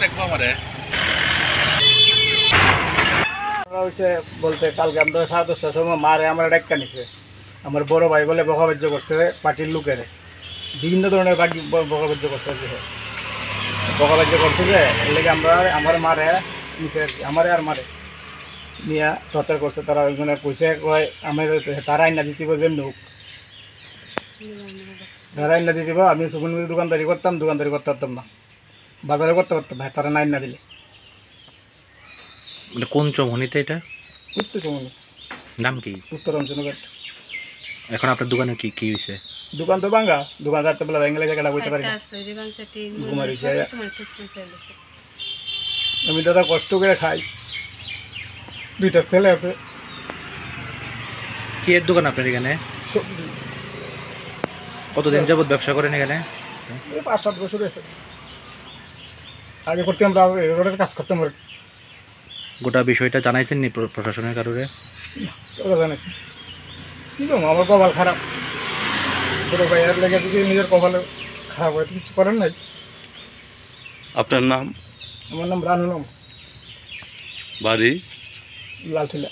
দেখবো আমারে বলতে কালকে আমরা 10:30টার সময় মারে আমার ডাক্কা নিছে। আমার বড় ভাই বলে বকাবাজ্য করছে পার্টির লোকের, বিভিন্ন ধরনের বকাবাজ্য করছে। বকাবাজ্য করছে যে এর লেগে আমরা আমার মারে নিচে আর কি, আমারে আর মারে নিয়ে টর্চার করছে। তারা ওইখানে কইছে কয় আমি তারা আইনা দিতে যে নোক তারা আইনা দিয়ে দিব। আমি সুগুন দোকানদারি করতাম পারতাম না, বাজারে করতে পারতাম না, তারা না দিলে। মানে কোন চৌমুহনীতে এটা? উত্তর চমনি নাম কি? উত্তরাঞ্চলঘাট। এখন আপনার দোকানে কি কি হয়েছে? দোকান তো ভাঙ্গা, দোকান রাখতে বলে ভেঙে জায়গাটা বইতে পারি না। আমি দাদা কষ্ট করে খাই, 2টা ছেলে আছে। কি এর দোকান আপনার এখানে? সবজি। কতদিন যাবত ব্যবসা করেন এখানে? 5-7 বছর আছে। আগে করতে আমরা রোডের কাজ করতাম আর কি। গোটা বিষয়টা জানাইছেন নি প্রশাসনের কারণে? ওরা জানাইছে কি করবো, আমার কপাল খারাপ। ছোটো ভাইয়ের লেগে যদি নিজের কপালে খারাপ হয় তো কিছু করেন নাই। আপনার নাম? আমার নাম রানুলম, বাড়ি? লালঠিলা।